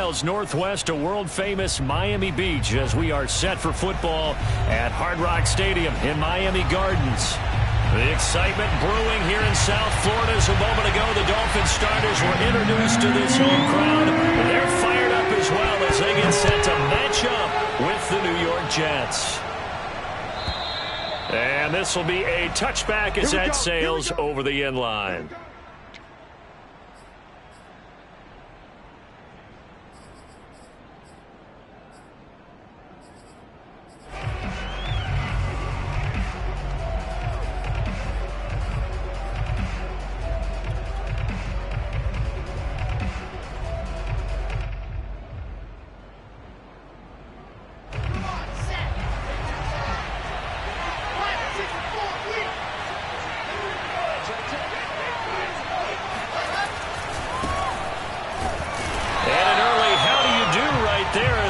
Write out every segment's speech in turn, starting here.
miles northwest of world-famous Miami Beach as we are set for football at Hard Rock Stadium in Miami Gardens. The excitement brewing here in South Florida. As a moment ago, the Dolphins starters were introduced to this home crowd. They're fired up as well as they get set to match up with the New York Jets. And this will be a touchback as that sails over the end line.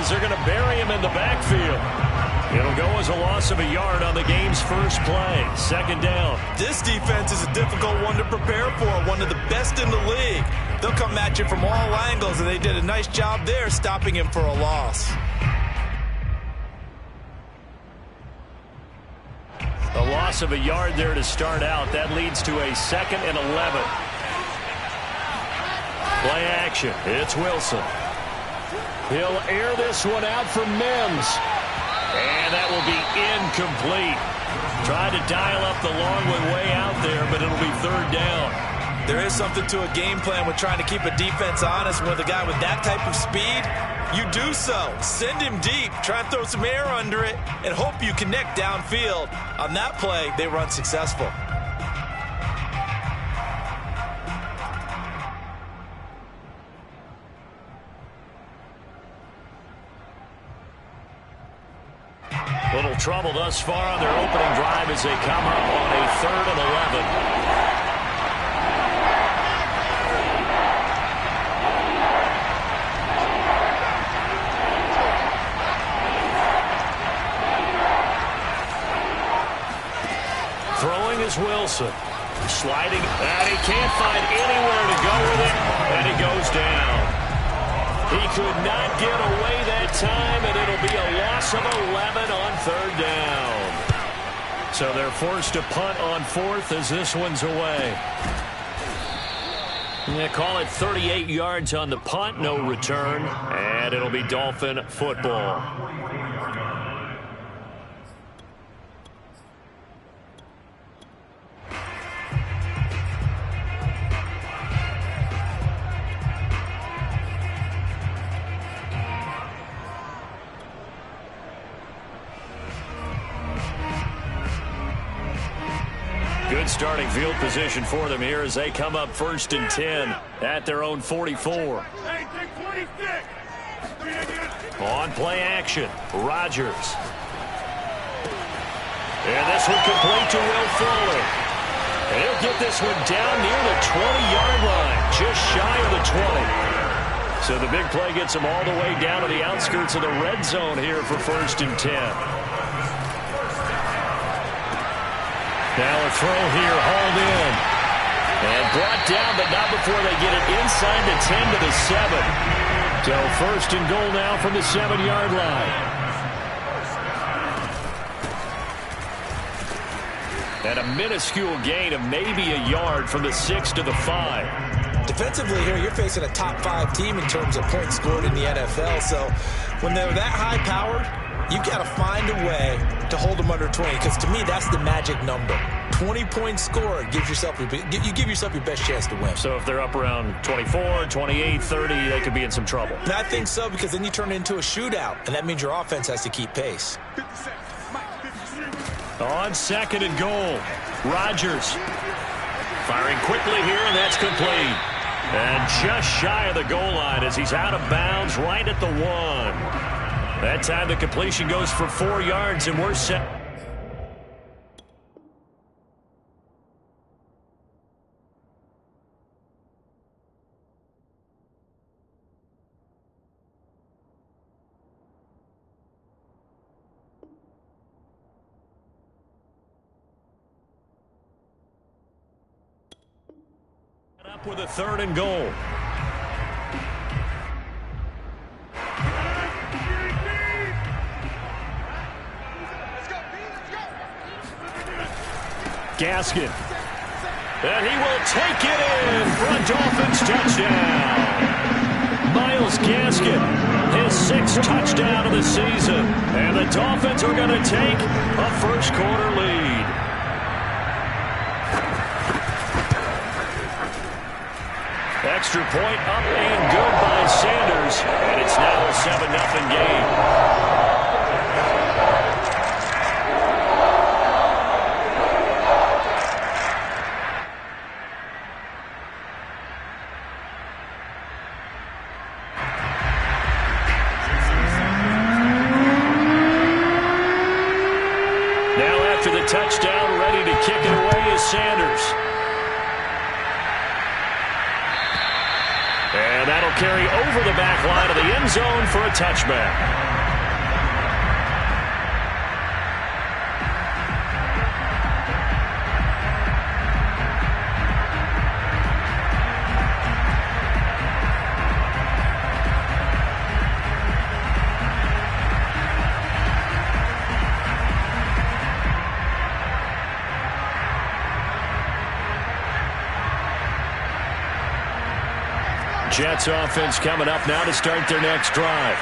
They're going to bury him in the backfield. It'll go as a loss of a yard on the game's first play. Second down. This defense is a difficult one to prepare for, one of the best in the league. They'll come at you from all angles, and they did a nice job there stopping him for a loss. A loss of a yard there to start out. That leads to a 2nd and 11. Play action. It's Wilson. He'll air this one out for Mims. And that will be incomplete. Tried to dial up the long way out there, but it'll be 3rd down. There is something to a game plan with trying to keep a defense honest. With a guy with that type of speed, you do so. Send him deep. Try and throw some air under it and hope you connect downfield. On that play, they were unsuccessful. Little trouble thus far on their opening drive as they come up on a 3rd and 11. Throwing is Wilson. Sliding, and he can't find anywhere to go with it, and he goes down. He could not get away that time, and it'll be a loss of 11 on 3rd down. So they're forced to punt on 4th as this one's away. They call it 38 yards on the punt, no return, and it'll be Dolphin football. Good starting field position for them here as they come up 1st and 10 at their own 44. On play action, Rodgers. And this one complete to Will Fuller. And he'll get this one down near the 20-yard line, just shy of the 20. So the big play gets them all the way down to the outskirts of the red zone here for 1st and 10. Now a throw here, hauled in. And brought down, but not before they get it inside the 10 to the 7. So 1st and goal now from the 7-yard line. And a minuscule gain of maybe a yard from the 6 to the 5. Defensively here, you're facing a top 5 team in terms of points scored in the NFL. So when they're that high-powered, you got to find a way to hold them under 20, because to me, that's the magic number. 20 points scored gives yourself you give yourself your best chance to win. So if they're up around 24, 28, 30, they could be in some trouble. And I think so, because then you turn it into a shootout, and that means your offense has to keep pace. On 2nd and goal, Rodgers firing quickly here, and that's complete. And just shy of the goal line as he's out of bounds right at the 1. That time the completion goes for 4 yards, and we're set. Up with a 3rd and goal. Gaskin. And he will take it in for a Dolphins touchdown. Myles Gaskin, his 6th touchdown of the season. And the Dolphins are going to take a first-quarter lead. Extra point up and good by Sanders. And it's now a 7-0 game. Touchdown, ready to kick it away is Sanders. And that'll carry over the back line of the end zone for a touchback. Jets offense coming up now to start their next drive.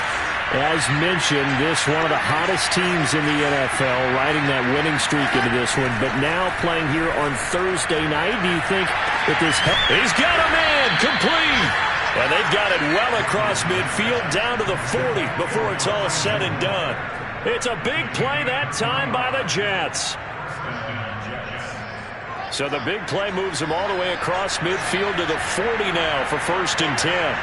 As mentioned, this one of the hottest teams in the NFL, riding that winning streak into this one, but now playing here on Thursday night. Do you think that this... He's got a man complete! And they've got it well across midfield down to the 40 before it's all said and done. It's a big play that time by the Jets. So the big play moves them all the way across midfield to the 40 now for 1st and 10.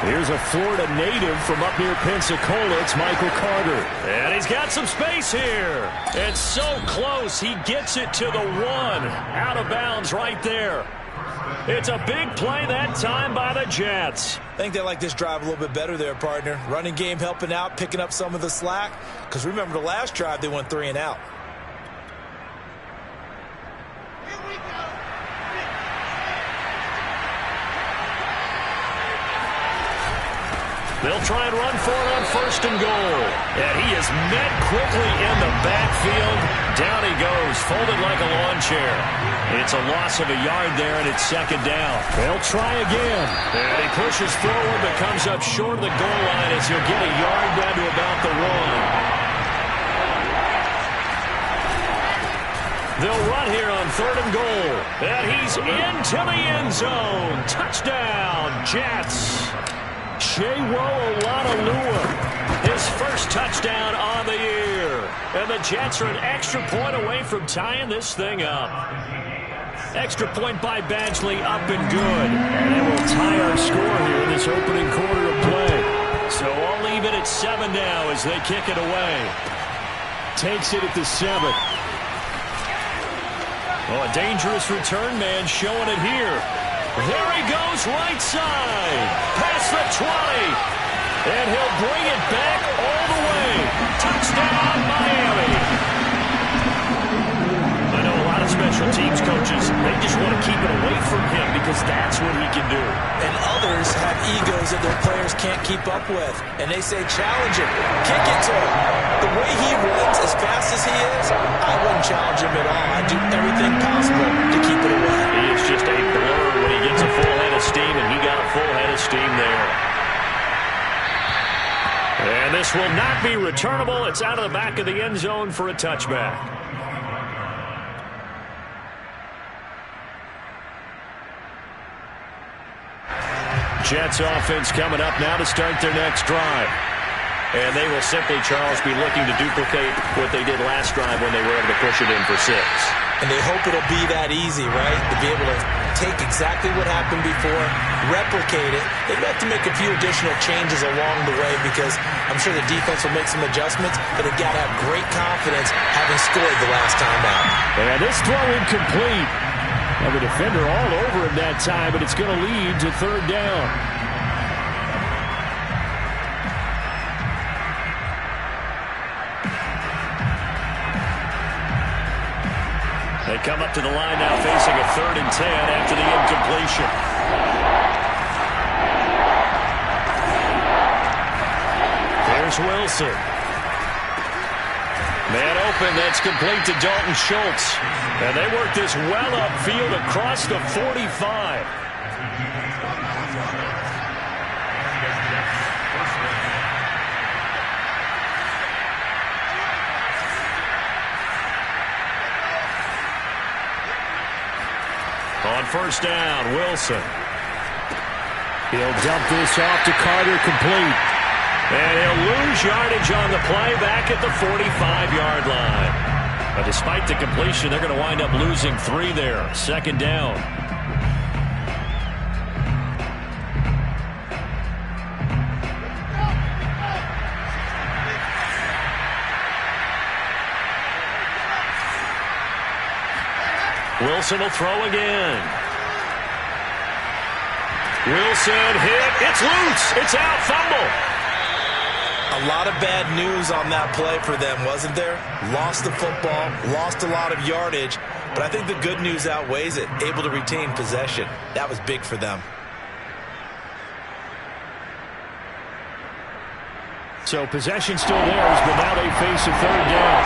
Here's a Florida native from up near Pensacola. It's Michael Carter. And he's got some space here. And so close. He gets it to the 1. Out of bounds right there. It's a big play that time by the Jets. I think they like this drive a little bit better there, partner. Running game helping out, picking up some of the slack. Because remember the last drive, they went 3 and out. They'll try and run for it on 1st and goal. And he is met quickly in the backfield. Down he goes, folded like a lawn chair. It's a loss of a yard there, and it's 2nd down. They'll try again. And he pushes forward, but comes up short of the goal line as he'll get a yard down to about the 1. They'll run here on 3rd and goal. And he's into the end zone. Touchdown, Jets. Olonilua, his 1st touchdown on the year. And the Jets are an extra point away from tying this thing up. Extra point by Badgley, up and good. And they will tie our score here in this opening quarter of play. So all even at 7 now as they kick it away. Takes it at the 7. Oh, a dangerous return man showing it here. There he goes, right side, past the 20, and he'll bring it back all the way. Touchdown, Miami. I know a lot of special teams coaches, they just want to keep it away from him because that's what he can do. And others have egos that their players can't keep up with, and they say challenge him, kick it to him. The way he runs as fast as he is, I wouldn't challenge him at all. I'd do everything possible to keep it away. He is just a blur when he gets a full head of steam, and he got a full head of steam there. And this will not be returnable. It's out of the back of the end zone for a touchback. Jets offense coming up now to start their next drive. And they will simply, Charles, be looking to duplicate what they did last drive when they were able to push it in for 6. And they hope it'll be that easy, right? To be able to take exactly what happened before, replicate it. They'd have to make a few additional changes along the way because I'm sure the defense will make some adjustments, but they've got to have great confidence having scored the last time out. And this throw incomplete. Now the defender all over him that time, but it's going to lead to 3rd down. They come up to the line now facing a 3rd and 10 after the incompletion. There's Wilson. Man open, that's complete to Dalton Schultz. And they work this well upfield across the 45. On first down, Wilson. He'll dump this off to Carter, complete. And he'll lose yardage on the play back at the 45-yard line. But despite the completion, they're going to wind up losing 3 there. Second down. Wilson will throw again. Wilson hit. It's loose. It's out. Fumble. A lot of bad news on that play for them, wasn't there? Lost the football, lost a lot of yardage, but I think the good news outweighs it. Able to retain possession. That was big for them. So possession still theirs, but now they face a third down.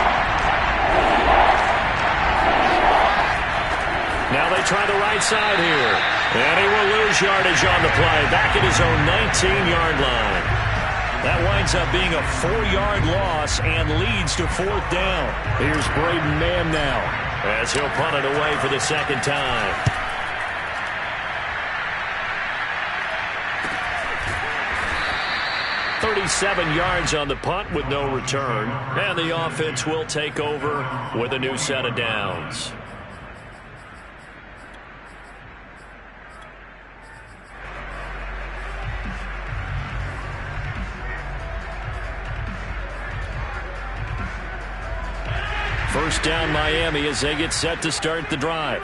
Now they try the right side here. And he will lose yardage on the play. Back at his own 19-yard line. That winds up being a 4-yard loss and leads to fourth down. Here's Braden Mann now as he'll punt it away for the second time. "37 yards on the punt with no return. And the offense will take over with a new set of downs. First down Miami as they get set to start the drive.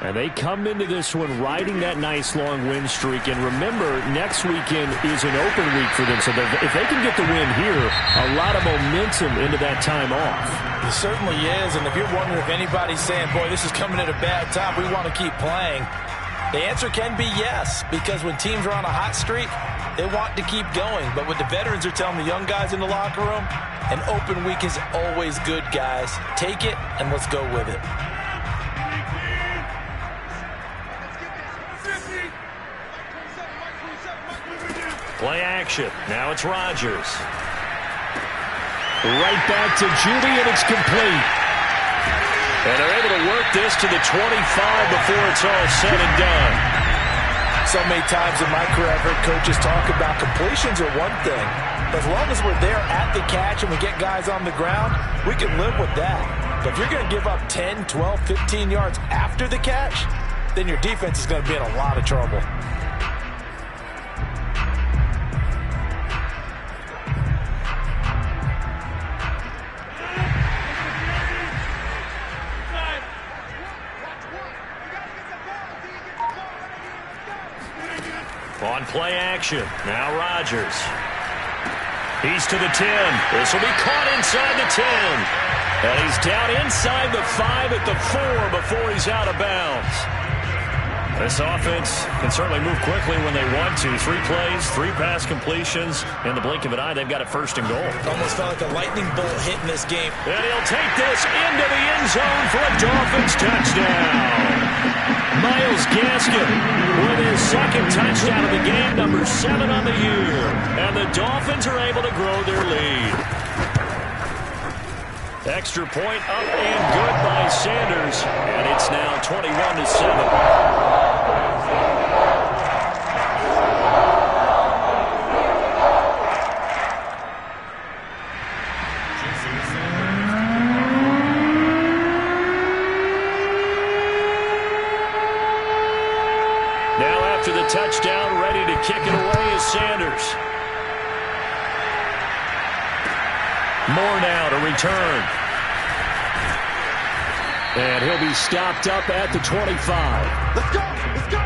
And they come into this one riding that nice long win streak. And remember, next weekend is an open week for them. So if they can get the win here, a lot of momentum into that time off. It certainly is. And if you're wondering if anybody's saying, boy, this is coming at a bad time, we want to keep playing, the answer can be yes. Because when teams are on a hot streak, they want to keep going. But what the veterans are telling the young guys in the locker room, an open week is always good, guys. Take it, and let's go with it. Play action. Now it's Rodgers. Right back to Judy, and it's complete. And they're able to work this to the 25 before it's all said and done. So many times in my career, I've heard coaches talk about completions are one thing. As long as we're there at the catch and we get guys on the ground, we can live with that. But if you're going to give up 10, 12, 15 yards after the catch, then your defense is going to be in a lot of trouble. On play action, now Rodgers. He's to the 10. This will be caught inside the 10. And he's down inside the 5 at the 4 before he's out of bounds. This offense can certainly move quickly when they want to. 3 plays, 3 pass completions. In the blink of an eye, they've got it first and goal. Almost felt like a lightning bolt hit in this game. And he'll take this into the end zone for a Dolphins touchdown. Myles Gaskin with his second touchdown of the game, number 7 on the year. And the Dolphins are able to grow their lead. Extra point up and good by Sanders. And it's now 21-7. Touchdown, ready to kick it away is Sanders. Moore now to return. And he'll be stopped up at the 25. Let's go! Let's go!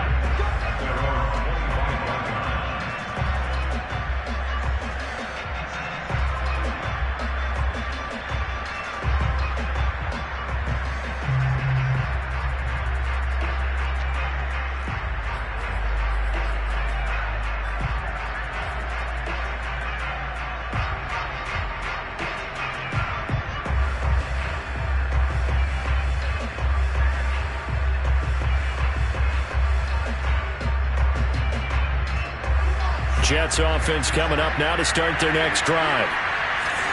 Jets offense coming up now to start their next drive.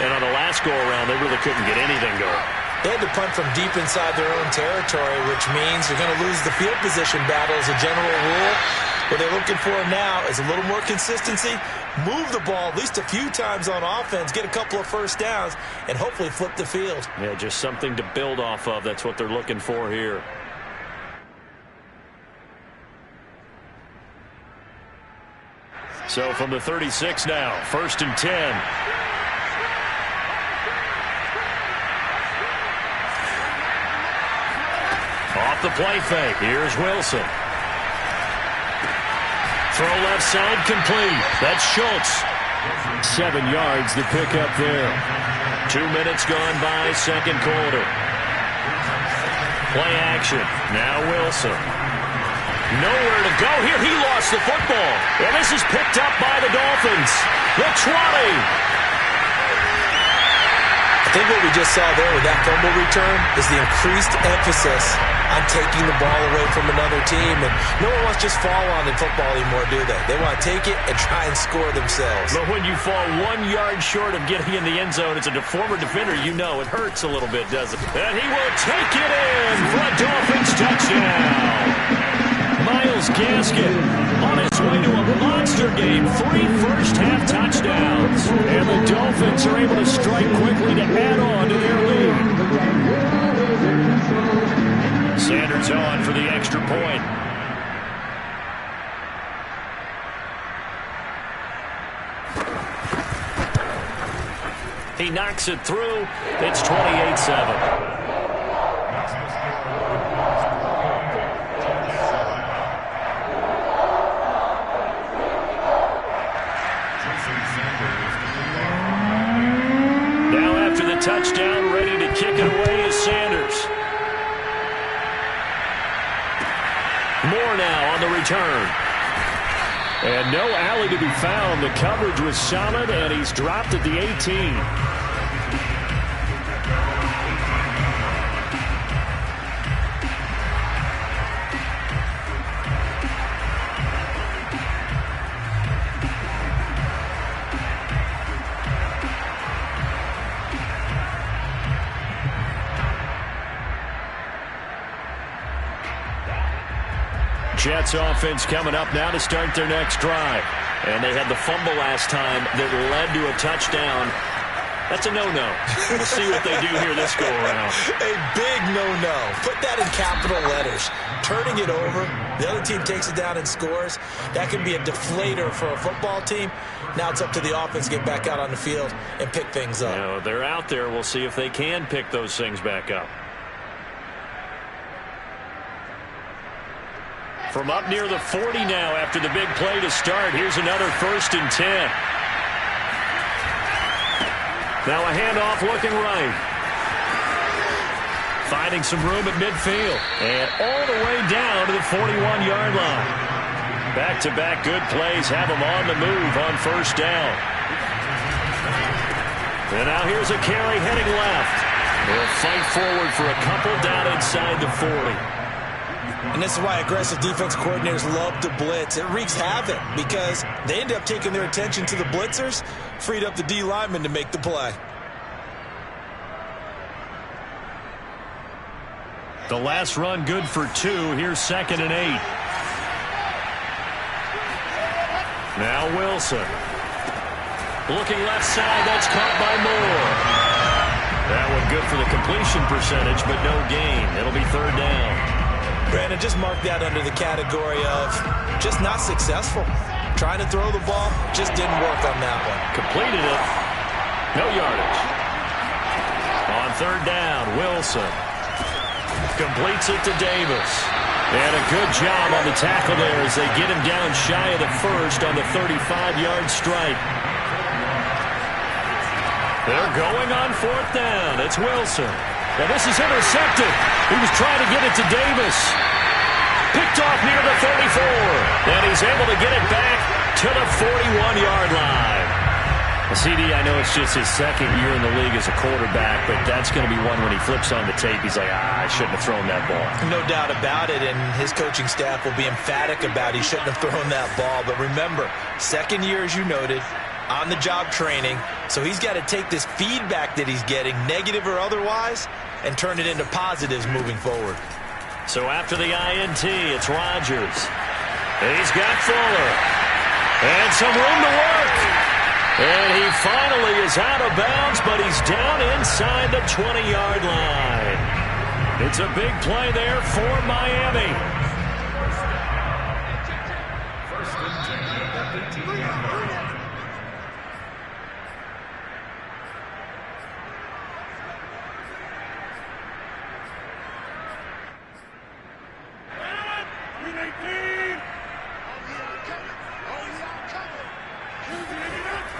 And on the last go-around, they really couldn't get anything going. They had to punt from deep inside their own territory, which means they're going to lose the field position battle as a general rule. What they're looking for now is a little more consistency, move the ball at least a few times on offense, get a couple of first downs, and hopefully flip the field. Yeah, just something to build off of. That's what they're looking for here. So from the 36 now, 1st and 10. Off the play fake. Here's Wilson. Throw left side complete. That's Schultz. 7 yards the pick up there. 2 minutes gone by, second quarter. Play action. Now Wilson. Nowhere to go here. He lost the football. And this is picked up by the Dolphins. The 20. I think what we just saw there with that fumble return is the increased emphasis on taking the ball away from another team. And no one wants to just fall on in football anymore, do they? They want to take it and try and score themselves. But when you fall 1 yard short of getting in the end zone as a former defender, you know it hurts a little bit, doesn't it? And he will take it in for a Dolphins touchdown. Myles Gaskin on his way to a monster game. 3 first-half touchdowns. And the Dolphins are able to strike quickly to add on to their lead. Sanders on for the extra point. He knocks it through. It's 28-7. Touchdown, ready to kick it away is Sanders. Moore now on the return. And no alley to be found. The coverage was solid, and he's dropped at the 18. Jets offense coming up now to start their next drive. And they had the fumble last time that led to a touchdown. That's a no-no. We'll see what they do here this go-around. A big no-no. Put that in capital letters. Turning it over, the other team takes it down and scores. That can be a deflator for a football team. Now it's up to the offense to get back out on the field and pick things up. You know, they're out there. We'll see if they can pick those things back up. From up near the 40 now after the big play to start. Here's another 1st and 10. Now a handoff looking right. Finding some room at midfield. And all the way down to the 41-yard line. Back-to-back good plays have them on the move on 1st down. And now here's a carry heading left. They'll fight forward for a couple down inside the 40. And this is why aggressive defense coordinators love to blitz. It wreaks havoc because they end up taking their attention to the blitzers, freed up the D lineman to make the play. The last run good for 2. Here's 2nd and 8. Now Wilson. Looking left side. That's caught by Moore. That one good for the completion percentage, but no gain. It'll be 3rd down. Brandon, just mark that under the category of just not successful. Trying to throw the ball, just didn't work on that one. Completed it. No yardage. On 3rd down, Wilson completes it to Davis. And a good job on the tackle there as they get him down shy of the 1st on the 35-yard strike. They're going on 4th down. It's Wilson. And this is intercepted. He was trying to get it to Davis. Picked off near the 34. And he's able to get it back to the 41-yard line. CD, I know it's just his second year in the league as a quarterback, but that's going to be one when he flips on the tape. He's like, I shouldn't have thrown that ball. No doubt about it, and his coaching staff will be emphatic about he shouldn't have thrown that ball. But remember, second year, as you noted, on-the-job training, so he's got to take this feedback that he's getting, negative or otherwise, and turn it into positives moving forward. So after the INT, it's Rodgers. He's got Fuller. And some room to work. And he finally is out of bounds, but he's down inside the 20-yard line. It's a big play there for Miami.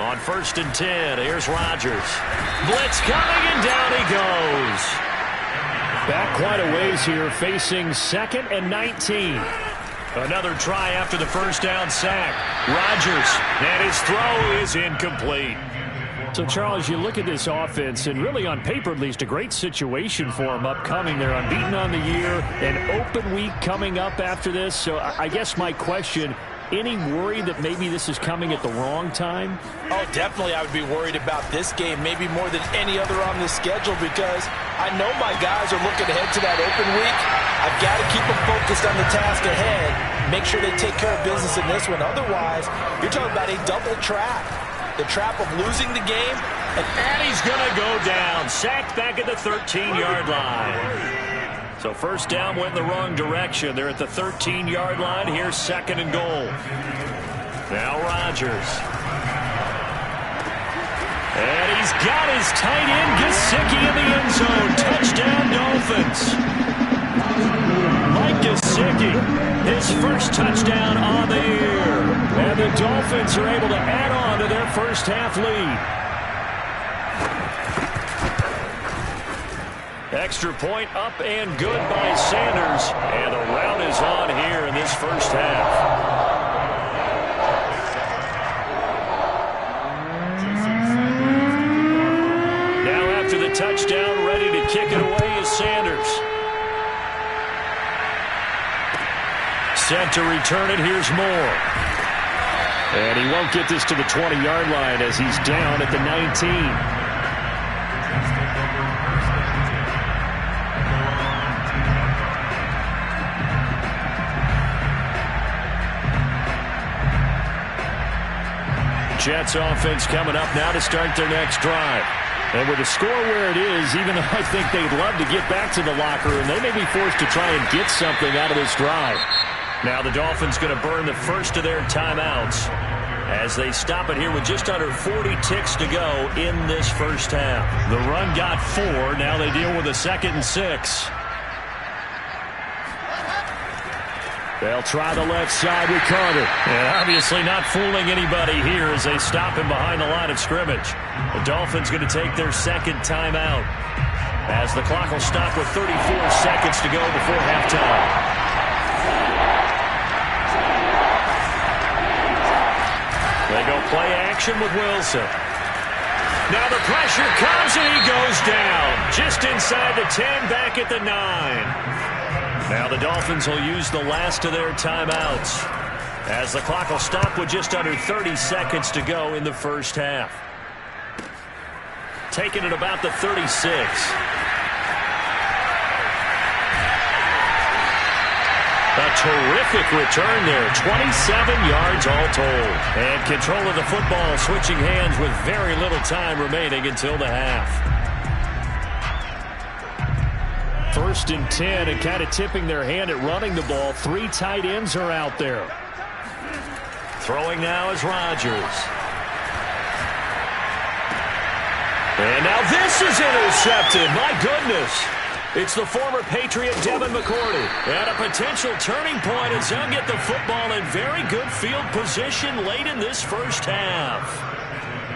On 1st and 10, here's Rodgers. Blitz coming, and down he goes. Back quite a ways here, facing 2nd and 19. Another try after the first down sack. Rodgers, and his throw is incomplete. So, Charles, you look at this offense, and really on paper at least, a great situation for them upcoming. They're unbeaten on the year, an open week coming up after this. So I guess my question, any worry that maybe this is coming at the wrong time? Oh, definitely I would be worried about this game, maybe more than any other on the schedule, because I know my guys are looking ahead to that open week. I've got to keep them focused on the task ahead, make sure they take care of business in this one. Otherwise, you're talking about a double trap. The trap of losing the game. And he's going to go down. Sacked back at the 13-yard line. So first down went in the wrong direction. They're at the 13-yard line. Here's 2nd and goal. Now Rodgers. And he's got his tight end Gesicki in the end zone. Touchdown Dolphins. Mike Gesicki, his first touchdown on the year. And the Dolphins are able to add on to their first half lead. Extra point up and good by Sanders. And the rout is on here in this first half. Now after the touchdown, ready to kick it away is Sanders. Set to return it, here's Moore. And he won't get this to the 20-yard line as he's down at the 19. Jets offense coming up now to start their next drive. And with the score where it is, even though I think they'd love to get back to the locker room, they may be forced to try and get something out of this drive. Now the Dolphins going to burn the first of their timeouts as they stop it here with just under 40 ticks to go in this first half. The run got 4. Now they deal with a 2nd and 6. They'll try the left side with Carter. And obviously not fooling anybody here as they stop him behind the line of scrimmage. The Dolphins going to take their 2nd timeout as the clock will stop with 34 seconds to go before halftime. They go play action with Wilson. Now the pressure comes and he goes down. Just inside the 10, back at the 9. Now the Dolphins will use the last of their timeouts as the clock will stop with just under 30 seconds to go in the first half. Taking it about the 36. A terrific return there. 27 yards all told. And control of the football switching hands with very little time remaining until the half. 1st and 10 and kind of tipping their hand at running the ball. 3 tight ends are out there. Throwing now is Rodgers. And now this is intercepted. My goodness. It's the former Patriot Devin McCourty. And a potential turning point as they'll get the football in very good field position late in this first half.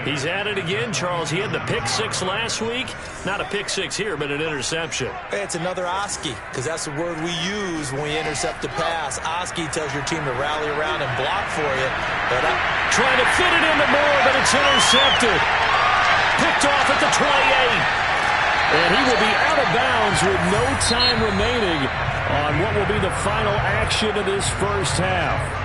He's at it again, Charles. He had the pick 6 last week. Not a pick 6 here, but an interception. It's another Oski, because that's the word we use when we intercept a pass. Oski tells your team to rally around and block for you. But trying to fit it into Moore, but it's intercepted. intercepted. Picked off at the 28. And he will be out of bounds with no time remaining on what will be the final action of this first half.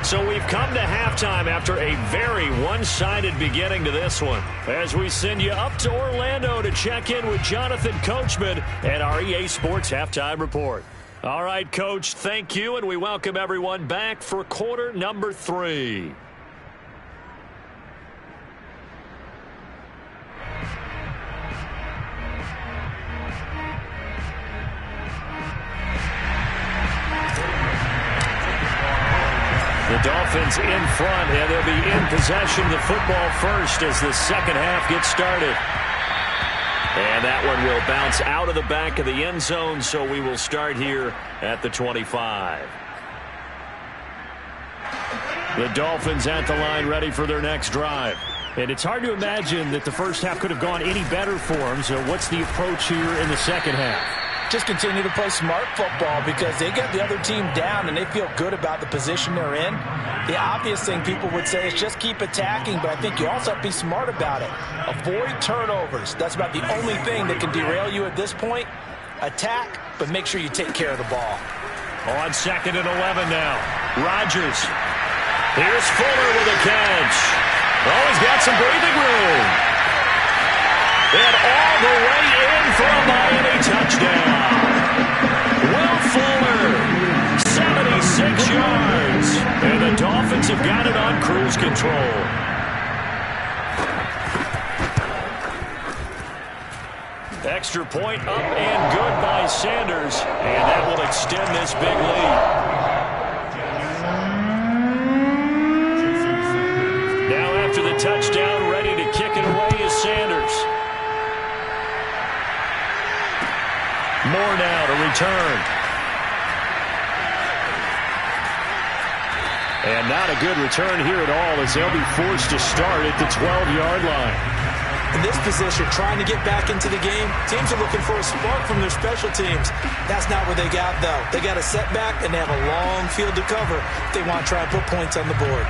So we've come to halftime after a very one-sided beginning to this one. As we send you up to Orlando to check in with Jonathan Coachman and our EA Sports Halftime Report. All right, Coach, thank you, and we welcome everyone back for quarter number 3. The Dolphins in front, and they'll be in possession of the football first as the second half gets started. And that one will bounce out of the back of the end zone, so we will start here at the 25. The Dolphins at the line ready for their next drive. And it's hard to imagine that the first half could have gone any better for them, so what's the approach here in the second half? Just continue to play smart football because they get the other team down and they feel good about the position they're in. The obvious thing people would say is just keep attacking, but I think you also have to be smart about it. Avoid turnovers. That's about the only thing that can derail you at this point. Attack, but make sure you take care of the ball. On 2nd and 11 now. Rodgers. Here's Fuller with a catch. Oh, he's got some breathing room. And all the way in for a Miami touchdown. Will Fuller, 76 yards. And the Dolphins have got it on cruise control. Extra point up and good by Sanders. And that will extend this big lead. Now after the touchdown, ready to kick it away is Sanders. More now to return. And not a good return here at all as they'll be forced to start at the 12-yard line. In this position, trying to get back into the game, teams are looking for a spark from their special teams. That's not what they got, though. They got a setback, and they have a long field to cover if they want to try and put points on the board.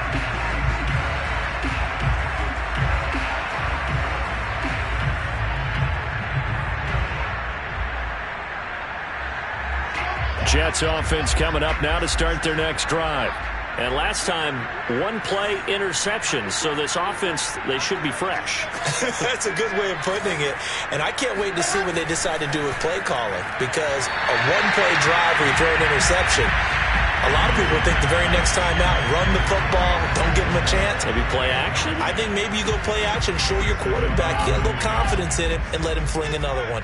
Jets offense coming up now to start their next drive. And last time, one-play interception. So this offense, they should be fresh. That's a good way of putting it. And I can't wait to see what they decide to do with play calling. Because a one-play drive where you throw an interception, a lot of people think the very next time out, run the football, don't give them a chance. Maybe play action? I think maybe you go play action, show your quarterback, get a little confidence in it, and let him fling another one.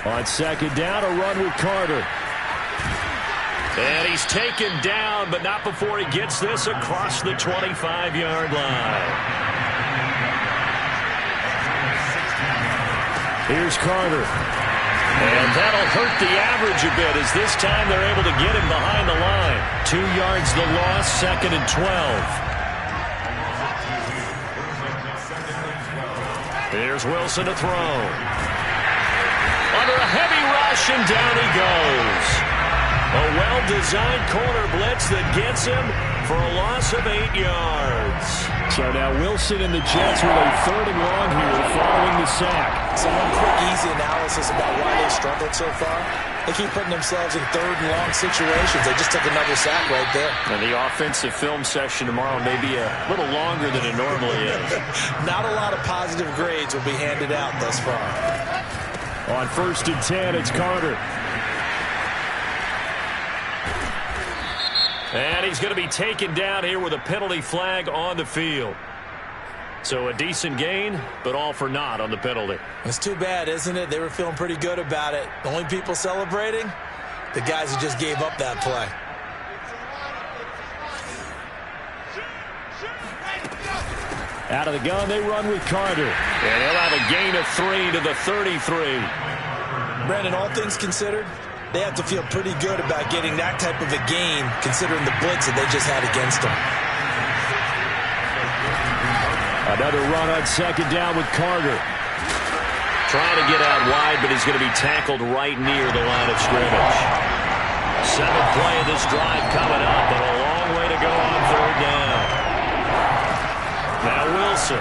On 2nd down, a run with Carter. And he's taken down, but not before he gets this across the 25-yard line. Here's Carter. And that'll hurt the average a bit as this time they're able to get him behind the line. 2 yards the loss, 2nd and 12. Here's Wilson to throw. Under a heavy rush, and down he goes. A well-designed corner blitz that gets him for a loss of 8 yards. So now Wilson and the Jets with a 3rd and long here following the sack. Some quick, easy analysis about why they've struggled so far. They keep putting themselves in 3rd and long situations. They just took another sack right there. And the offensive film session tomorrow may be a little longer than it normally is. Not a lot of positive grades will be handed out thus far. On 1st and 10, it's Carter. And he's going to be taken down here with a penalty flag on the field. So a decent gain, but all for naught on the penalty. It's too bad, isn't it? They were feeling pretty good about it. The only people celebrating, the guys who just gave up that play. Out of the gun, they run with Carter. And he'll have a gain of 3 to the 33. Brandon, all things considered, they have to feel pretty good about getting that type of a gain, considering the blitz that they just had against them. Another run on 2nd down with Carter. Trying to get out wide, but he's going to be tackled right near the line of scrimmage. 7th play of this drive coming up, and a long way to go on 3rd Wilson.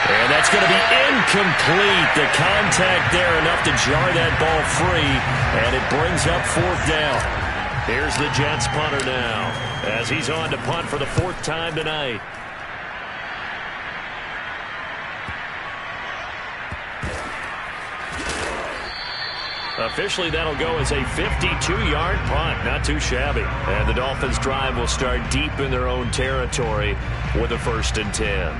And that's going to be incomplete. The contact there enough to jar that ball free, and it brings up 4th down. Here's the Jets punter now, as he's on to punt for the 4th time tonight. Officially, that'll go as a 52-yard punt. Not too shabby. And the Dolphins' drive will start deep in their own territory with a 1st and 10.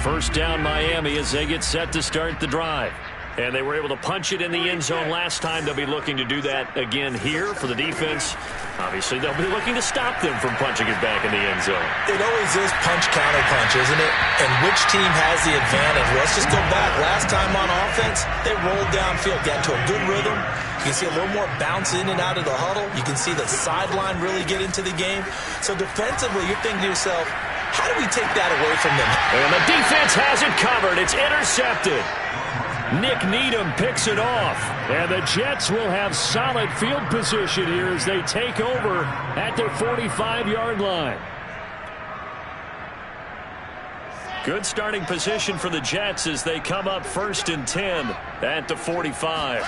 First down Miami as they get set to start the drive. And they were able to punch it in the end zone last time. They'll be looking to do that again here for the defense. Obviously, they'll be looking to stop them from punching it back in the end zone. It always is punch-counter-punch, isn't it? And which team has the advantage? Let's just go back. Last time on offense, they rolled downfield, got into a good rhythm. You can see a little more bounce in and out of the huddle. You can see the sideline really get into the game. So defensively, you're thinking to yourself, how do we take that away from them? And the defense has it covered. It's intercepted. Nick Needham picks it off. And the Jets will have solid field position here as they take over at their 45-yard line. Good starting position for the Jets as they come up 1st and 10 at the 45.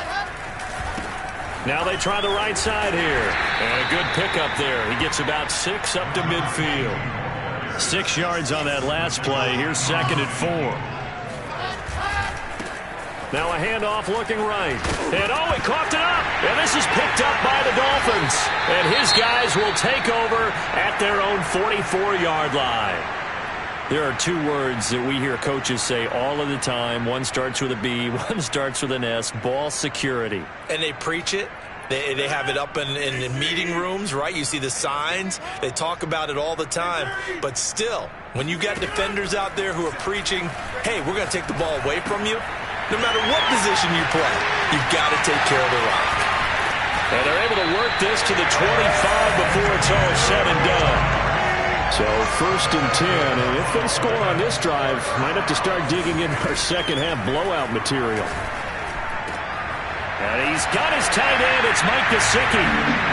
Now they try the right side here. And a good pickup there. He gets about 6 up to midfield. 6 yards on that last play. Here's 2nd and 4. Now a handoff looking right. And oh, he coughed it up. And this is picked up by the Dolphins. And his guys will take over at their own 44-yard line. There are 2 words that we hear coaches say all of the time. One starts with a B, one starts with an S. Ball security. And they preach it. They have it up in meeting rooms, right? You see the signs. They talk about it all the time. But still, when you got defenders out there who are preaching, hey, we're going to take the ball away from you, no matter what position you play, you've got to take care of the rock. And they're able to work this to the 25 before it's all said and done. So 1st and 10, and if they score on this drive, might have to start digging in our second-half blowout material. And he's got his tight end. It's Mike Gesicki.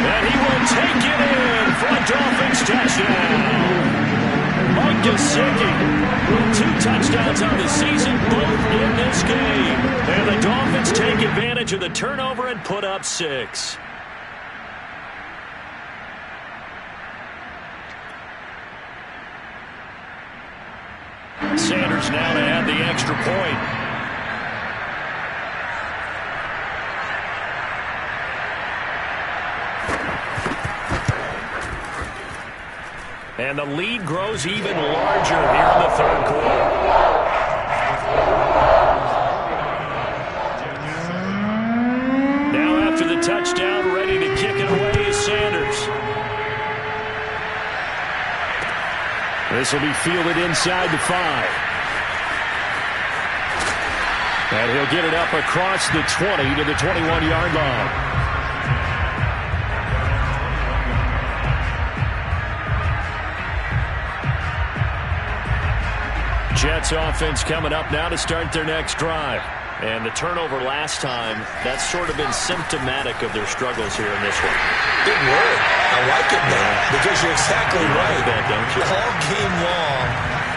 And he will take it in for a Dolphins touchdown. Mike Gesicki with 2 touchdowns on the season, both in this game. And the Dolphins take advantage of the turnover and put up 6. Sanders now to add the extra point. And the lead grows even larger here in the 3rd quarter. Now after the touchdown, ready to kick it away is Sanders. This will be fielded inside the 5. And he'll get it up across the 20 to the 21-yard line. Jets offense coming up now to start their next drive. And the turnover last time, that's sort of been symptomatic of their struggles here in this one. Good word. I like it now, because you're exactly right. That, don't you? All game long,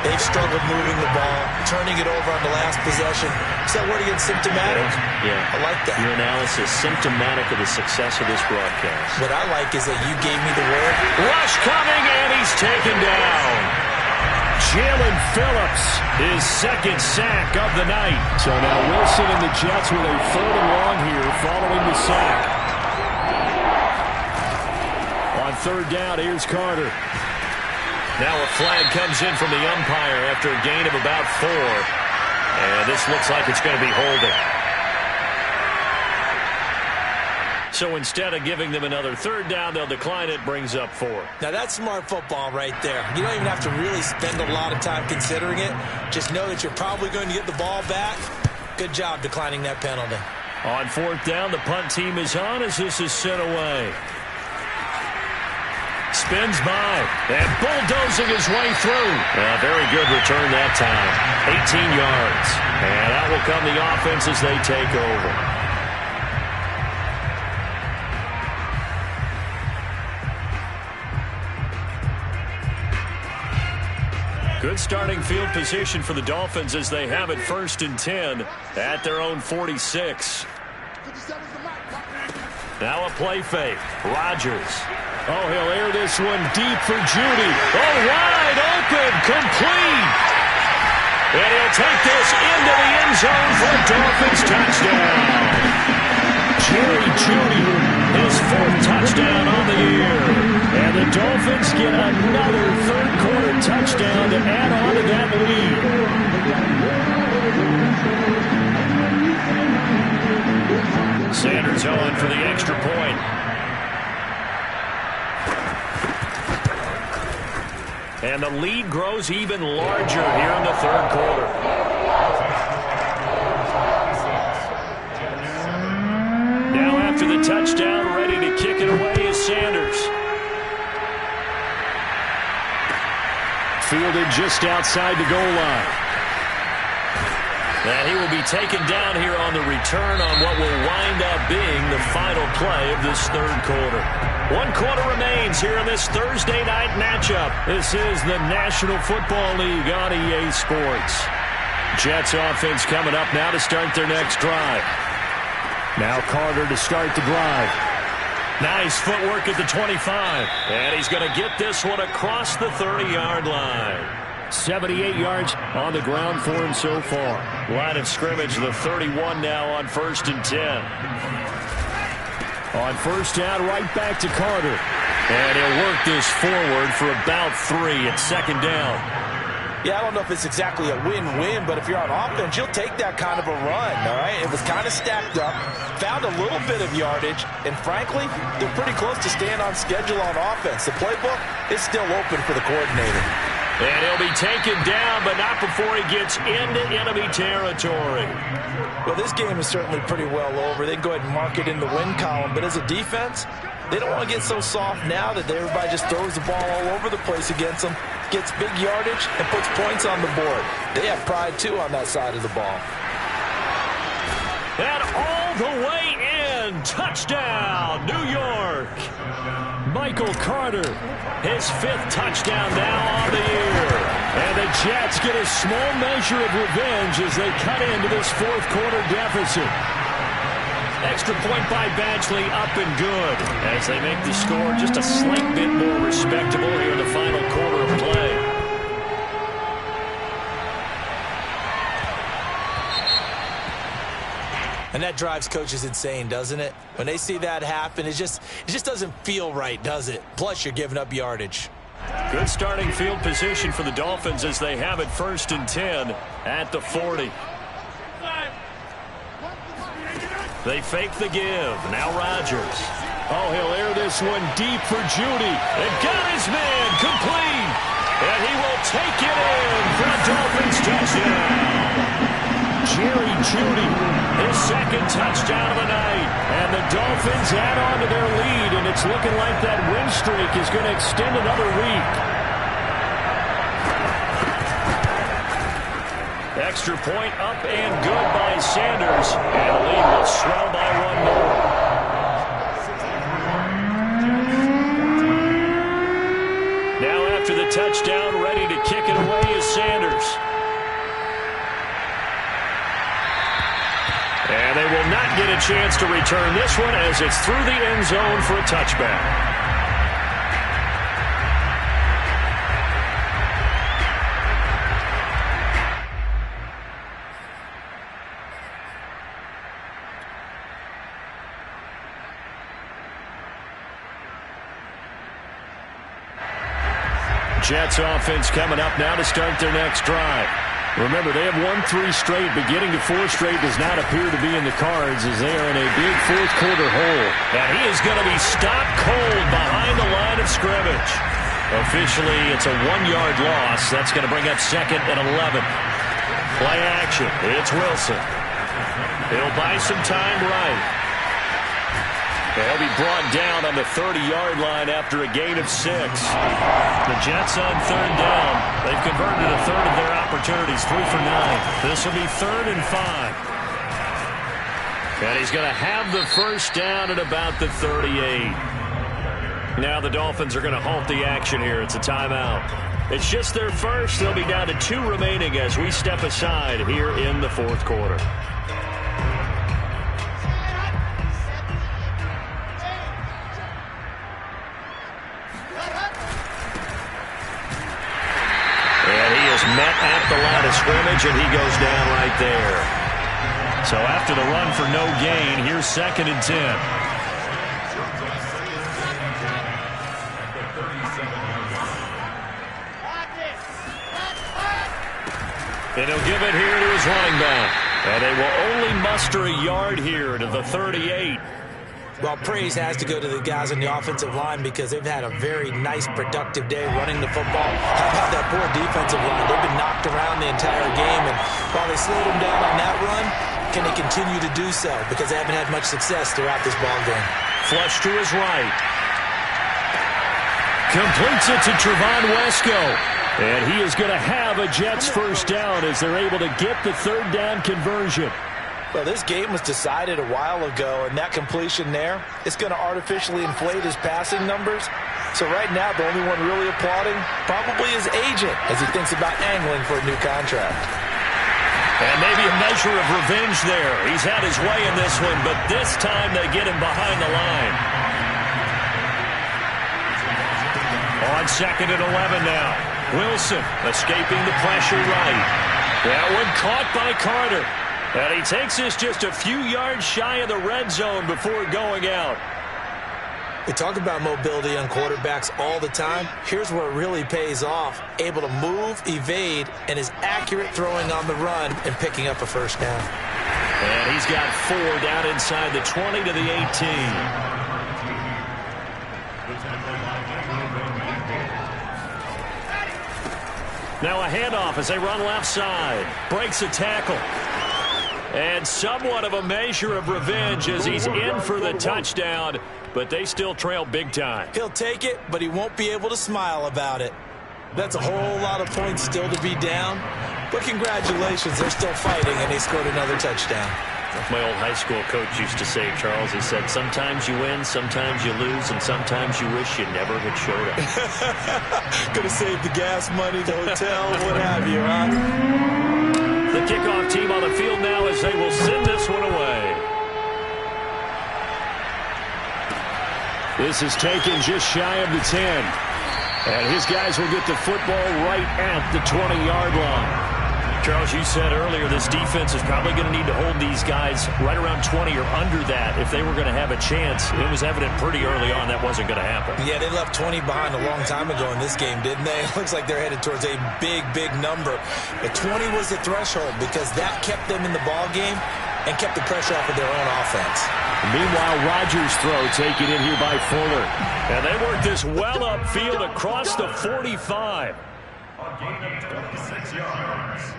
they've struggled moving the ball, turning it over on the last possession. Is that word again, symptomatic? Yeah. I like that. Your analysis, symptomatic of the success of this broadcast. What I like is that you gave me the word. Rush coming, and he's taken down. Jalen Phillips, his 2nd sack of the night. So now Wilson and the Jets with a 3rd and long here following the sack. On 3rd down, here's Carter. Now a flag comes in from the umpire after a gain of about 4. And this looks like it's going to be holding. So instead of giving them another 3rd down, they'll decline it, brings up 4. Now that's smart football right there. You don't even have to really spend a lot of time considering it. Just know that you're probably going to get the ball back. Good job declining that penalty. On 4th down, the punt team is on as this is sent away. Spins by and bulldozing his way through. Very good return that time. 18 yards. And out will come the offense as they take over. Good starting field position for the Dolphins as they have it 1st and 10 at their own 46. Now a play fake. Rodgers. Oh, he'll air this one deep for Judy. Oh, wide open. Complete. And he'll take this into the end zone for a Dolphins touchdown. Jerry Judy, his 4th touchdown on the year. And the Dolphins get another third-quarter touchdown to add on to that lead. Sanders on for the extra point. And the lead grows even larger here in the third quarter. Now after the touchdown, ready to kick it away is Sanders. Fielded just outside the goal line. And he will be taken down here on the return on what will wind up being the final play of this third quarter. 1 quarter remains here in this Thursday night matchup. This is the National Football League on EA Sports. Jets offense coming up now to start their next drive. Now Carter to start the drive. Nice footwork at the 25. And he's going to get this one across the 30-yard line. 78 yards on the ground for him so far. Line of scrimmage, the 31 now on 1st and 10. On 1st down, right back to Carter. And he'll work this forward for about 3 at 2nd down. Yeah, I don't know if it's exactly a win-win, but if you're on offense, you'll take that kind of a run, all right? It was kind of stacked up, found a little bit of yardage, and frankly, they're pretty close to staying on schedule on offense. The playbook is still open for the coordinator. And he'll be taken down, but not before he gets into enemy territory. Well, this game is certainly pretty well over. They can go ahead and mark it in the win column, but as a defense, they don't want to get so soft now that everybody just throws the ball all over the place against them, gets big yardage, and puts points on the board. They have pride, too, on that side of the ball. And all the way in. Touchdown, New York. Michael Carter, his 5th touchdown now on the year. And the Jets get a small measure of revenge as they cut into this 4th quarter deficit. Extra point by Badgley, up and good, as they make the score just a slight bit more respectable here in the final quarter of play. And that drives coaches insane, doesn't it? When they see that happen, it just doesn't feel right, does it? Plus, you're giving up yardage. Good starting field position for the Dolphins as they have it 1st and 10 at the 40. They fake the give. Now Rodgers. Oh, he'll air this one deep for Judy. And got his man complete. And he will take it in for a Dolphins touchdown. Jerry Judy, his 2nd touchdown of the night. And the Dolphins add on to their lead, and it's looking like that win streak is going to extend another week. Extra point up and good by Sanders. And the lead will swell by 1 more. Now after the touchdown, ready to kick it away is Sanders. And they will not get a chance to return this one as it's through the end zone for a touchback. Jets offense coming up now to start their next drive. Remember, they have won 3 straight, but getting to 4 straight does not appear to be in the cards as they are in a big 4th quarter hole. And he is going to be stopped cold behind the line of scrimmage. Officially, it's a 1-yard loss. That's going to bring up 2nd and 11. Play action. It's Wilson. He'll buy some time right. They'll be brought down on the 30-yard line after a gain of 6. The Jets on 3rd down. They've converted a third of their opportunities, 3 for 9. This will be 3rd and 5. And he's going to have the first down at about the 38. Now the Dolphins are going to halt the action here. It's a timeout. It's just their first. They'll be down to 2 remaining as we step aside here in the 4th quarter. And he is met at the line of scrimmage, and he goes down right there. So after the run for no gain, here's 2nd and 10. And he'll give it here to his running back. And they will only muster a yard here to the 38. Well, praise has to go to the guys on the offensive line because they've had a very nice, productive day running the football. How about that poor defensive line? They've been knocked around the entire game, and while they slowed them down on that run, can they continue to do so? Because they haven't had much success throughout this ball game. Flush to his right. Completes it to Trevon Wesco. And he is going to have a Jets first down as they're able to get the 3rd down conversion. Well, this game was decided a while ago, and that completion there is going to artificially inflate his passing numbers. So right now, the only one really applauding probably his agent as he thinks about angling for a new contract. And maybe a measure of revenge there. He's had his way in this one, but this time they get him behind the line. On 2nd and 11 now. Wilson escaping the pressure right. That one caught by Carter. And he takes this just a few yards shy of the red zone before going out. We talk about mobility on quarterbacks all the time. Here's where it really pays off. Able to move, evade, and is accurate throwing on the run and picking up a first down. And he's got 4 down inside the 20 to the 18. Now a handoff as they run left side. Breaks a tackle. And somewhat of a measure of revenge as he's in for the touchdown, but they still trail big time. He'll take it, but he won't be able to smile about it. That's a whole lot of points still to be down. But congratulations, they're still fighting, and they scored another touchdown. Like my old high school coach used to say, Charles, he said, sometimes you win, sometimes you lose, and sometimes you wish you never had showed up. Could have saved the gas money, the hotel, what have you, huh? The kickoff team on the field now as they will send this one away. This is taken just shy of the 10. And his guys will get the football right at the 20-yard line. Charles, you said earlier this defense is probably going to need to hold these guys right around 20 or under that if they were going to have a chance. It was evident pretty early on that wasn't going to happen. Yeah, they left 20 behind a long time ago in this game, didn't they? It looks like they're headed towards a big, big number. But 20 was the threshold because that kept them in the ball game and kept the pressure off of their own offense. Meanwhile, Rodgers' throw taken in here by Fuller. And they work this well upfield across the 45. A gain of 26 yards.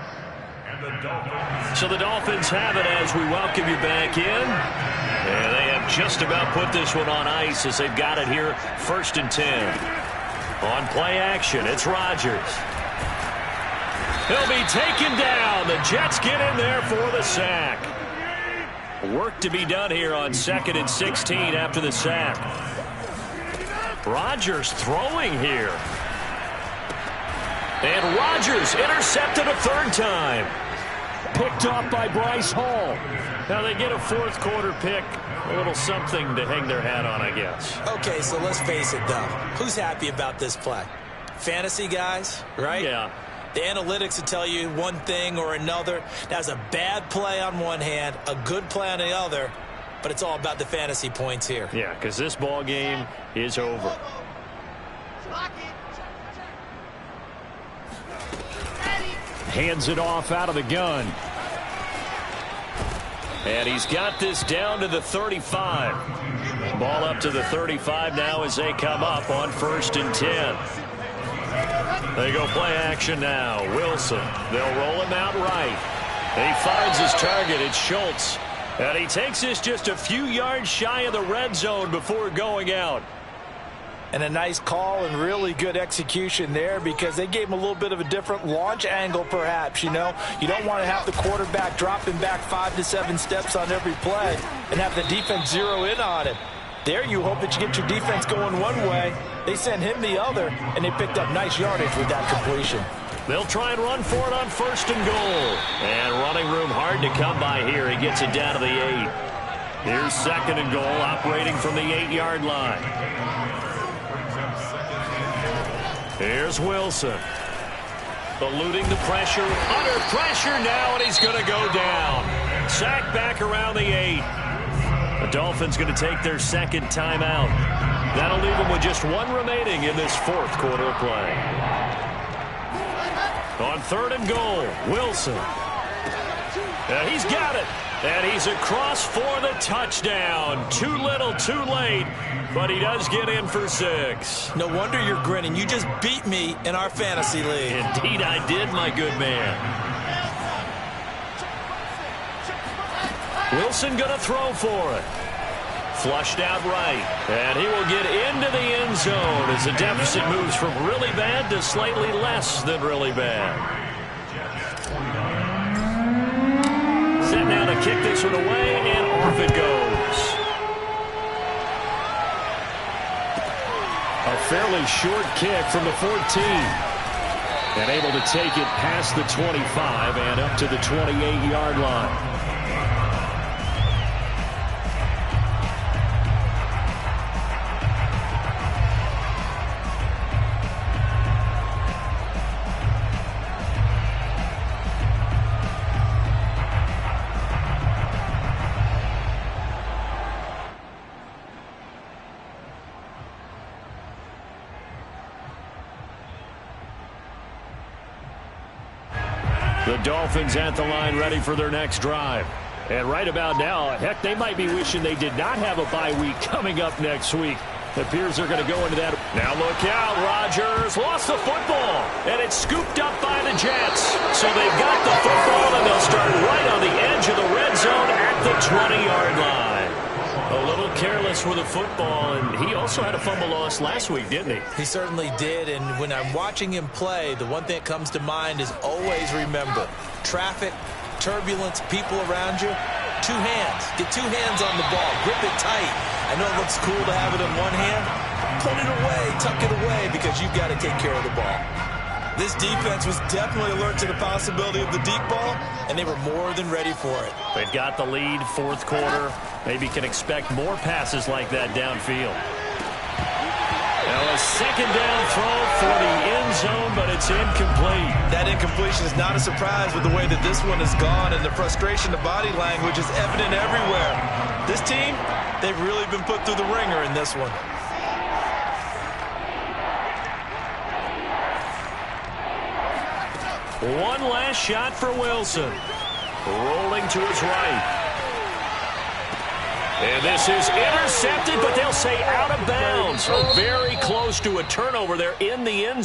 So the Dolphins have it as we welcome you back in. And they have just about put this one on ice as they've got it here, 1st and 10. On play action, it's Rodgers. He'll be taken down. The Jets get in there for the sack. Work to be done here on 2nd and 16 after the sack. Rodgers throwing here. And Rodgers intercepted a 3rd time. Picked off by Bryce Hall. Now they get a 4th quarter pick. A little something to hang their hat on, I guess. Okay, so let's face it, though. Who's happy about this play? Fantasy guys, right? Yeah. The analytics will tell you one thing or another. That's a bad play on one hand, a good play on the other, but it's all about the fantasy points here. Yeah, because this ball game is over. Hands it off out of the gun. And he's got this down to the 35. Ball up to the 35 now as they come up on 1st and 10. They go play action now. Wilson. They'll roll him out right. He finds his target. It's Schultz. And he takes this just a few yards shy of the red zone before going out. And a nice call and really good execution there because they gave him a little bit of a different launch angle perhaps, you know. You don't want to have the quarterback dropping back 5 to 7 steps on every play and have the defense zero in on it. There you hope that you get your defense going one way. They sent him the other, and they picked up nice yardage with that completion. They'll try and run for it on 1st and goal. And running room hard to come by here. He gets it down to the 8. Here's 2nd and goal, operating from the 8-yard line. Here's Wilson. Eluding the pressure. Under pressure now, and he's going to go down. Sacked back around the 8. The Dolphins going to take their 2nd timeout. That'll leave them with just 1 remaining in this 4th quarter of play. On 3rd and goal, Wilson. He's got it. And he's across for the touchdown. Too little, too late. But he does get in for 6. No wonder you're grinning. You just beat me in our fantasy league. Indeed I did, my good man. Wilson going to throw for it. Flushed out right. And he will get into the end zone as the deficit moves from really bad to slightly less than really bad. Set now to kick this one away, and off it goes. A fairly short kick from the 14. And able to take it past the 25 and up to the 28-yard line. The Dolphins at the line ready for their next drive. And right about now, heck, they might be wishing they did not have a bye week coming up next week. It appears they're going to go into that. Now look out, Rodgers lost the football, and it's scooped up by the Jets. So they've got the football, and they'll start right on the edge of the red zone at the 20-yard line. A little careless with the football, and he also had a fumble loss last week, didn't he? He certainly did, and when I'm watching him play, the one thing that comes to mind is always remember, traffic, turbulence, people around you, 2 hands. Get 2 hands on the ball. Grip it tight. I know it looks cool to have it in one hand. Put it away, tuck it away, because you've got to take care of the ball. This defense was definitely alert to the possibility of the deep ball, and they were more than ready for it. They've got the lead, 4th quarter. Maybe can expect more passes like that downfield. Now a 2nd down throw for the end zone, but it's incomplete. That incompletion is not a surprise with the way that this one has gone, and the frustration, the body language is evident everywhere. This team, they've really been put through the ringer in this one. One last shot for Wilson. Rolling to his right. And this is intercepted, but they'll say out of bounds. So very close to a turnover there in the end zone.